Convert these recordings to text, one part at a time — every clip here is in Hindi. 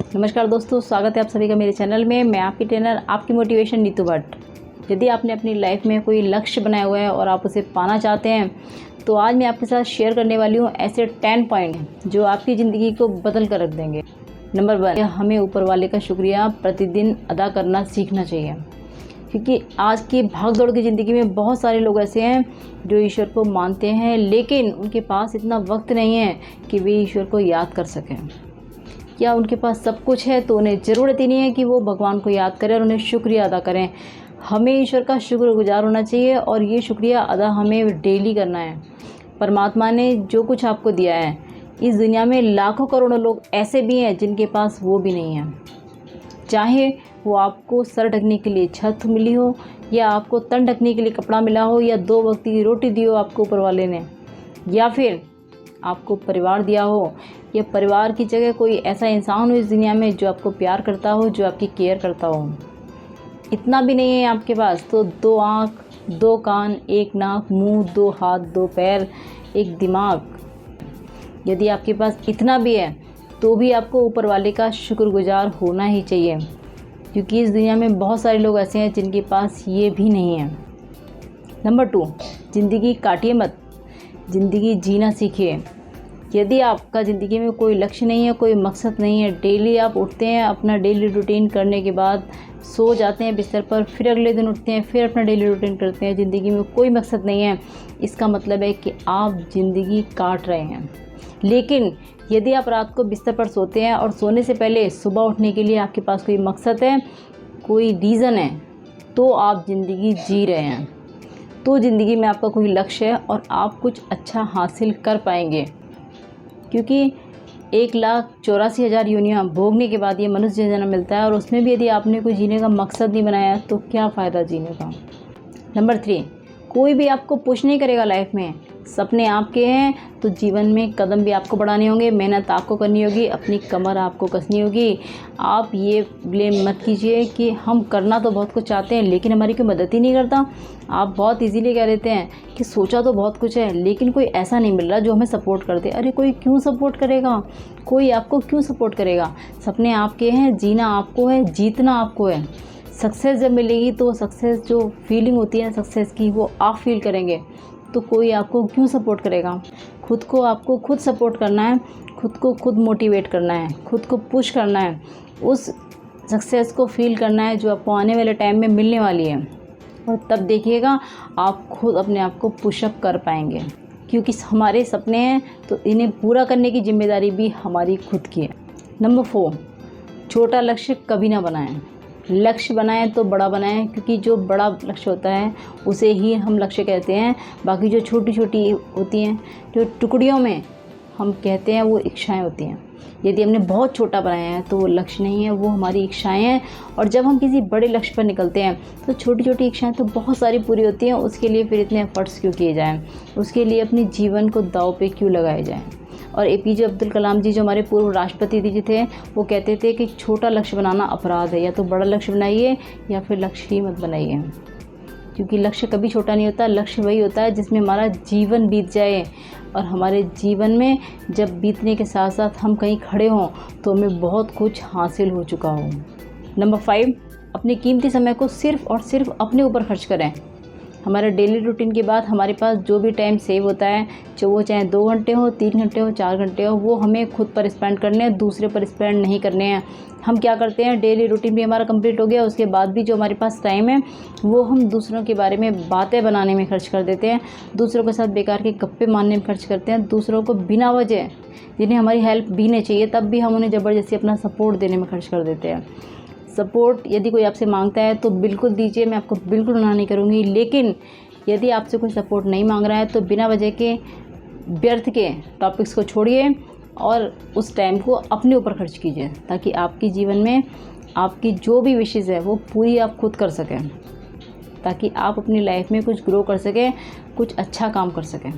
नमस्कार दोस्तों, स्वागत है आप सभी का मेरे चैनल में। मैं आपकी ट्रेनर, आपकी मोटिवेशन नीतू भट्ट। यदि आपने अपनी लाइफ में कोई लक्ष्य बनाया हुआ है और आप उसे पाना चाहते हैं, तो आज मैं आपके साथ शेयर करने वाली हूँ ऐसे 10 पॉइंट जो आपकी ज़िंदगी को बदल कर रख देंगे। नंबर 1, हमें ऊपर वाले का शुक्रिया प्रतिदिन अदा करना सीखना चाहिए, क्योंकि आज की भागदौड़ की ज़िंदगी में बहुत सारे लोग ऐसे हैं जो ईश्वर को मानते हैं, लेकिन उनके पास इतना वक्त नहीं है कि वे ईश्वर को याद कर सकें। या उनके पास सब कुछ है तो उन्हें ज़रूरत ही नहीं है कि वो भगवान को याद करें और उन्हें शुक्रिया अदा करें। हमें ईश्वर का शुक्रगुजार होना चाहिए और ये शुक्रिया अदा हमें डेली करना है। परमात्मा ने जो कुछ आपको दिया है, इस दुनिया में लाखों करोड़ों लोग ऐसे भी हैं जिनके पास वो भी नहीं है। चाहे वो आपको सर ढकने के लिए छत मिली हो, या आपको तन ढकने के लिए कपड़ा मिला हो, या 2 वक्त की रोटी दी हो आपको ऊपर वाले ने, या फिर आपको परिवार दिया हो, या परिवार की जगह कोई ऐसा इंसान हो इस दुनिया में जो आपको प्यार करता हो, जो आपकी केयर करता हो। इतना भी नहीं है आपके पास तो 2 आँख, 2 कान, 1 नाक, मुंह, 2 हाथ, 2 पैर, 1 दिमाग। यदि आपके पास इतना भी है तो भी आपको ऊपर वाले का शुक्रगुजार होना ही चाहिए, क्योंकि इस दुनिया में बहुत सारे लोग ऐसे हैं जिनके पास ये भी नहीं है। नंबर 2, ज़िंदगी काटिए मत, ज़िंदगी जीना सीखिए। यदि आपका ज़िंदगी में कोई लक्ष्य नहीं है, कोई मकसद नहीं है, डेली आप उठते हैं, अपना डेली रूटीन करने के बाद सो जाते हैं बिस्तर पर, फिर अगले दिन उठते हैं, फिर अपना डेली रूटीन करते हैं, ज़िंदगी में कोई मकसद नहीं है, इसका मतलब है कि आप ज़िंदगी काट रहे हैं। लेकिन यदि आप रात को बिस्तर पर सोते हैं और सोने से पहले सुबह उठने के लिए आपके पास कोई मकसद है, कोई रीज़न है, तो आप ज़िंदगी जी रहे हैं। तो ज़िंदगी में आपका कोई लक्ष्य है और आप कुछ अच्छा हासिल कर पाएंगे, क्योंकि 1,84,000 योनियाँ भोगने के बाद ये मनुष्य जन्म मिलता है, और उसमें भी यदि आपने कोई जीने का मकसद नहीं बनाया तो क्या फ़ायदा जीने का। नंबर 3, कोई भी आपको पुश नहीं करेगा लाइफ में। सपने आपके हैं तो जीवन में कदम भी आपको बढ़ाने होंगे, मेहनत आपको करनी होगी, अपनी कमर आपको कसनी होगी। आप ये ब्लेम मत कीजिए कि हम करना तो बहुत कुछ चाहते हैं लेकिन हमारी कोई मदद ही नहीं करता। आप बहुत इजीली कह देते हैं कि सोचा तो बहुत कुछ है लेकिन कोई ऐसा नहीं मिल रहा जो हमें सपोर्ट कर दे। अरे कोई क्यों सपोर्ट करेगा, कोई आपको क्यों सपोर्ट करेगा। सपने आपके हैं, जीना आपको है, जीतना आपको है। सक्सेस जब मिलेगी तो सक्सेस जो फीलिंग होती है सक्सेस की, वो आप फील करेंगे, तो कोई आपको क्यों सपोर्ट करेगा। खुद को आपको खुद सपोर्ट करना है, खुद को खुद मोटिवेट करना है, खुद को पुश करना है, उस सक्सेस को फील करना है जो आपको आने वाले टाइम में मिलने वाली है। और तब देखिएगा आप खुद अपने आप को पुशअप कर पाएंगे, क्योंकि हमारे सपने हैं तो इन्हें पूरा करने की जिम्मेदारी भी हमारी खुद की है। नंबर 4, छोटा लक्ष्य कभी ना बनाएं। लक्ष्य बनाएं तो बड़ा बनाएं, क्योंकि जो बड़ा लक्ष्य होता है उसे ही हम लक्ष्य कहते हैं। बाकी जो छोटी छोटी होती हैं, जो टुकड़ियों में हम कहते हैं, वो इच्छाएं होती हैं। यदि हमने बहुत छोटा बनाया है तो वो लक्ष्य नहीं है, वो हमारी इच्छाएं हैं। और जब हम किसी बड़े लक्ष्य पर निकलते हैं तो छोटी छोटी इच्छाएं तो बहुत सारी पूरी होती हैं। उसके लिए फिर इतने एफर्ट्स क्यों किए जाएँ, उसके लिए अपने जीवन को दांव पे क्यों लगाए जाएँ। और APJ अब्दुल कलाम जी, जो हमारे पूर्व राष्ट्रपति जी थे, वो कहते थे कि छोटा लक्ष्य बनाना अपराध है, या तो बड़ा लक्ष्य बनाइए या फिर लक्ष्य ही मत बनाइए। क्योंकि लक्ष्य कभी छोटा नहीं होता, लक्ष्य वही होता है जिसमें हमारा जीवन बीत जाए, और हमारे जीवन में जब बीतने के साथ साथ हम कहीं खड़े हों तो हमें बहुत कुछ हासिल हो चुका हो। नंबर 5, अपने कीमती समय को सिर्फ़ और सिर्फ अपने ऊपर खर्च करें। हमारे डेली रूटीन के बाद हमारे पास जो भी टाइम सेव होता है, जो वो चाहे 2 घंटे हो, 3 घंटे हो, 4 घंटे हो, वो हमें खुद पर स्पेंड करने हैं, दूसरे पर स्पेंड नहीं करने हैं। हम क्या करते हैं, डेली रूटीन भी हमारा कंप्लीट हो गया, उसके बाद भी जो हमारे पास टाइम है वो हम दूसरों के बारे में बातें बनाने में खर्च कर देते हैं, दूसरों के साथ बेकार के गप्पे मारने में खर्च करते हैं, दूसरों को बिना वजह, जिन्हें हमारी हेल्प भी नहीं चाहिए, तब भी हम उन्हें ज़बरदस्ती अपना सपोर्ट देने में खर्च कर देते हैं। सपोर्ट यदि कोई आपसे मांगता है तो बिल्कुल दीजिए, मैं आपको बिल्कुल मना नहीं करूँगी। लेकिन यदि आपसे कोई सपोर्ट नहीं मांग रहा है तो बिना वजह के व्यर्थ के टॉपिक्स को छोड़िए और उस टाइम को अपने ऊपर खर्च कीजिए, ताकि आपके जीवन में आपकी जो भी विशेज़ है वो पूरी आप खुद कर सकें, ताकि आप अपनी लाइफ में कुछ ग्रो कर सकें, कुछ अच्छा काम कर सकें।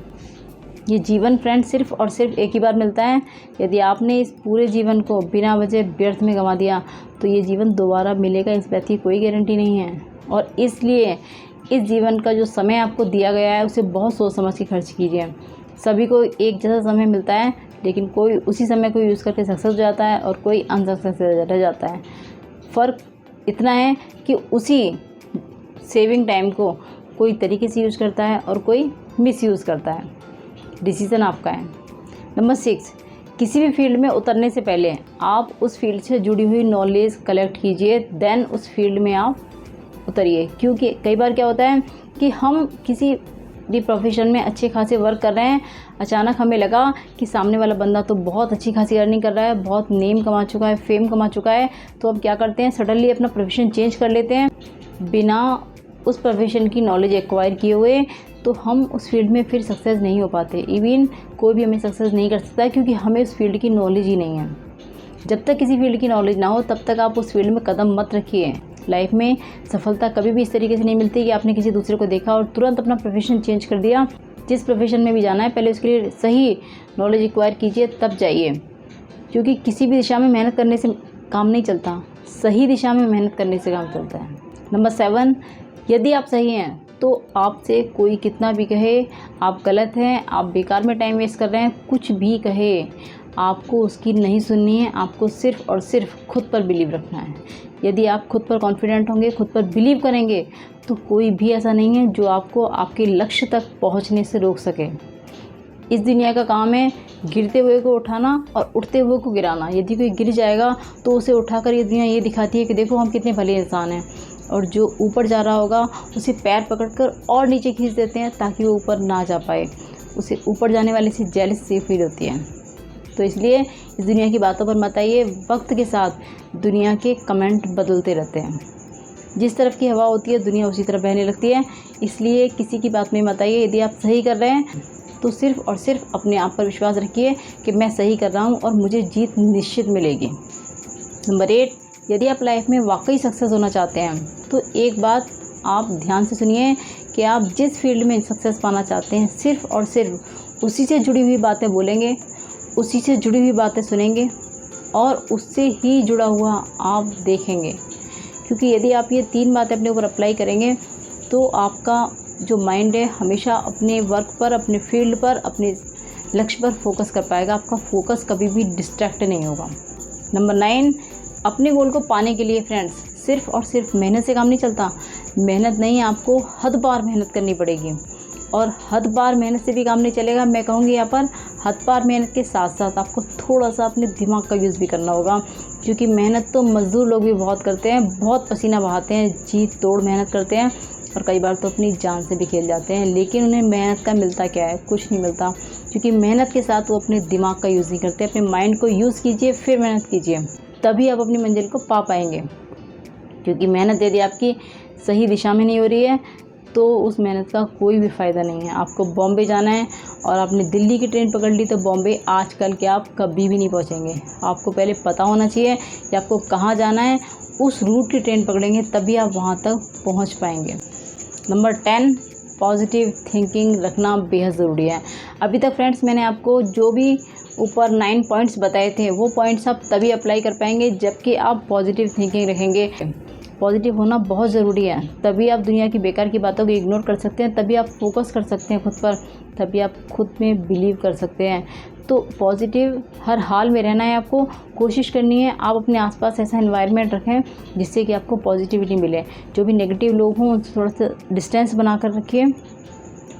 ये जीवन फ्रेंड सिर्फ़ और सिर्फ एक ही बार मिलता है। यदि आपने इस पूरे जीवन को बिना वजह व्यर्थ में गंवा दिया तो ये जीवन दोबारा मिलेगा, इस बात की कोई गारंटी नहीं है। और इसलिए इस जीवन का जो समय आपको दिया गया है उसे बहुत सोच समझ के खर्च कीजिए। सभी को एक जैसा समय मिलता है, लेकिन कोई उसी समय को यूज़ करके सक्सेस हो जाता है और कोई अनसक्सेस रह जाता है। फ़र्क इतना है कि उसी सेविंग टाइम को कोई तरीके से यूज़ करता है और कोई मिस यूज़ करता है। डिसीज़न आपका है। नंबर 6, किसी भी फील्ड में उतरने से पहले आप उस फील्ड से जुड़ी हुई नॉलेज कलेक्ट कीजिए, देन उस फील्ड में आप उतरिए। क्योंकि कई बार क्या होता है कि हम किसी भी प्रोफेशन में अच्छे खासे वर्क कर रहे हैं, अचानक हमें लगा कि सामने वाला बंदा तो बहुत अच्छी खासी अर्निंग कर रहा है, बहुत नेम कमा चुका है, फेम कमा चुका है, तो अब क्या करते हैं, सडनली अपना प्रोफेशन चेंज कर लेते हैं बिना उस प्रोफेशन की नॉलेज एक्वायर किए हुए। तो हम उस फील्ड में फिर सक्सेस नहीं हो पाते। इवन कोई भी हमें सक्सेस नहीं कर सकता है, क्योंकि हमें उस फील्ड की नॉलेज ही नहीं है। जब तक किसी फील्ड की नॉलेज ना हो तब तक आप उस फील्ड में कदम मत रखिए। लाइफ में सफलता कभी भी इस तरीके से नहीं मिलती कि आपने किसी दूसरे को देखा और तुरंत अपना प्रोफेशन चेंज कर दिया। जिस प्रोफेशन में भी जाना है पहले उसके लिए सही नॉलेज एक्वायर कीजिए, तब जाइए। क्योंकि किसी भी दिशा में मेहनत करने से काम नहीं चलता, सही दिशा में मेहनत करने से काम चलता है। नंबर 7, यदि आप सही हैं तो आपसे कोई कितना भी कहे आप गलत हैं, आप बेकार में टाइम वेस्ट कर रहे हैं, कुछ भी कहे आपको उसकी नहीं सुननी है। आपको सिर्फ़ और सिर्फ खुद पर बिलीव रखना है। यदि आप खुद पर कॉन्फिडेंट होंगे, खुद पर बिलीव करेंगे, तो कोई भी ऐसा नहीं है जो आपको आपके लक्ष्य तक पहुंचने से रोक सके। इस दुनिया का काम है गिरते हुए को उठाना और उठते हुए को गिराना। यदि कोई गिर जाएगा तो उसे उठाकर ये दुनिया ये दिखाती है कि देखो हम कितने भले इंसान हैं, और जो ऊपर जा रहा होगा उसे पैर पकड़कर और नीचे खींच देते हैं ताकि वो ऊपर ना जा पाए। उसे ऊपर जाने वाले से जेलस सी फील होती है। तो इसलिए इस दुनिया की बातों पर मत आइए। वक्त के साथ दुनिया के कमेंट बदलते रहते हैं। जिस तरफ की हवा होती है दुनिया उसी तरफ बहने लगती है। इसलिए किसी की बात में मत आइए। यदि आप सही कर रहे हैं तो सिर्फ़ और सिर्फ अपने आप पर विश्वास रखिए कि मैं सही कर रहा हूँ और मुझे जीत निश्चित मिलेगी। नंबर 8, यदि आप लाइफ में वाकई सक्सेस होना चाहते हैं तो एक बात आप ध्यान से सुनिए कि आप जिस फील्ड में सक्सेस पाना चाहते हैं सिर्फ़ और सिर्फ उसी से जुड़ी हुई बातें बोलेंगे, उसी से जुड़ी हुई बातें सुनेंगे और उससे ही जुड़ा हुआ आप देखेंगे। क्योंकि यदि आप ये 3 बातें अपने ऊपर अप्लाई करेंगे तो आपका जो माइंड है हमेशा अपने वर्क पर, अपने फील्ड पर, अपने लक्ष्य पर फोकस कर पाएगा। आपका फोकस कभी भी डिस्ट्रैक्ट नहीं होगा। नंबर 9, अपने गोल को पाने के लिए फ्रेंड्स सिर्फ़ और सिर्फ मेहनत से काम नहीं चलता। मेहनत नहीं, आपको हद पार मेहनत करनी पड़ेगी। और हद पार मेहनत से भी काम नहीं चलेगा। मैं कहूँगी यहाँ पर हद पार मेहनत के साथ साथ आपको थोड़ा सा अपने दिमाग का यूज़ भी करना होगा। क्योंकि मेहनत तो मज़दूर लोग भी बहुत करते हैं, बहुत पसीना बहाते हैं, जी तोड़ मेहनत करते हैं और कई बार तो अपनी जान से भी खेल जाते हैं। लेकिन उन्हें मेहनत का मिलता क्या है? कुछ नहीं मिलता। क्योंकि मेहनत के साथ वो अपने दिमाग का यूज़ नहीं करते। अपने माइंड को यूज़ कीजिए, फिर मेहनत कीजिए, तभी आप अपनी मंजिल को पा पाएंगे। क्योंकि मेहनत यदि आपकी सही दिशा में नहीं हो रही है तो उस मेहनत का कोई भी फ़ायदा नहीं है। आपको बॉम्बे जाना है और आपने दिल्ली की ट्रेन पकड़ ली तो बॉम्बे आजकल के आप कभी भी नहीं पहुंचेंगे। आपको पहले पता होना चाहिए कि आपको कहाँ जाना है, उस रूट की ट्रेन पकड़ेंगे तभी आप वहाँ तक पहुँच पाएंगे। नंबर 10, पॉजिटिव थिंकिंग रखना बेहद ज़रूरी है। अभी तक फ्रेंड्स मैंने आपको जो भी ऊपर 9 पॉइंट्स बताए थे वो पॉइंट्स आप तभी अप्लाई कर पाएंगे जबकि आप पॉजिटिव थिंकिंग रखेंगे। पॉजिटिव होना बहुत ज़रूरी है। तभी आप दुनिया की बेकार की बातों को इग्नोर कर सकते हैं, तभी आप फोकस कर सकते हैं खुद पर, तभी आप खुद में बिलीव कर सकते हैं। तो पॉजिटिव हर हाल में रहना है। आपको कोशिश करनी है आप अपने आसपास ऐसा एनवायरनमेंट रखें जिससे कि आपको पॉजिटिविटी मिले। जो भी नेगेटिव लोग हों उनसे थोड़ा सा डिस्टेंस बना कर रखिए।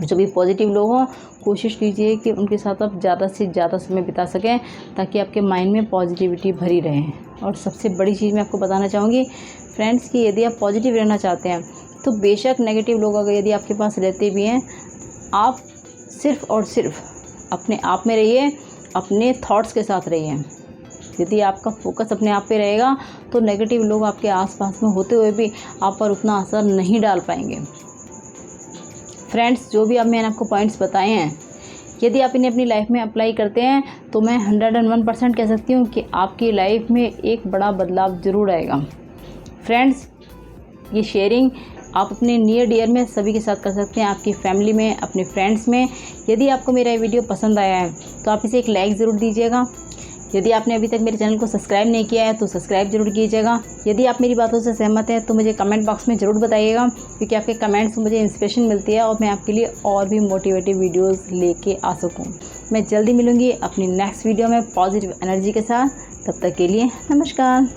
जो भी पॉजिटिव लोग हों कोशिश कीजिए कि उनके साथ आप ज़्यादा से ज़्यादा समय बिता सकें ताकि आपके माइंड में पॉजिटिविटी भरी रहे। और सबसे बड़ी चीज़ मैं आपको बताना चाहूँगी फ्रेंड्स कि यदि आप पॉजिटिव रहना चाहते हैं तो बेशक नेगेटिव लोग अगर यदि आपके पास रहते भी हैं, आप सिर्फ़ और सिर्फ अपने आप में रहिए, अपने थॉट्स के साथ रहिए। यदि आपका फोकस अपने आप पे रहेगा तो नेगेटिव लोग आपके आसपास में होते हुए भी आप पर उतना असर नहीं डाल पाएंगे। फ्रेंड्स, जो भी अब मैंने आपको पॉइंट्स बताए हैं यदि आप इन्हें अपनी लाइफ में अप्लाई करते हैं तो मैं 101% कह सकती हूँ कि आपकी लाइफ में एक बड़ा बदलाव ज़रूर आएगा। फ्रेंड्स, ये शेयरिंग आप अपने नियर डियर में सभी के साथ कर सकते हैं, आपकी फैमिली में, अपने फ्रेंड्स में। यदि आपको मेरा ये वीडियो पसंद आया है तो आप इसे एक लाइक ज़रूर दीजिएगा। यदि आपने अभी तक मेरे चैनल को सब्सक्राइब नहीं किया है तो सब्सक्राइब जरूर कीजिएगा। यदि आप मेरी बातों से सहमत हैं तो मुझे कमेंट बॉक्स में ज़रूर बताइएगा, क्योंकि आपके कमेंट्स से मुझे इंस्पिरेशन मिलती है और मैं आपके लिए और भी मोटिवेटिव वीडियोस लेके आ सकूं। मैं जल्दी मिलूंगी अपनी नेक्स्ट वीडियो में पॉजिटिव एनर्जी के साथ। तब तक के लिए नमस्कार।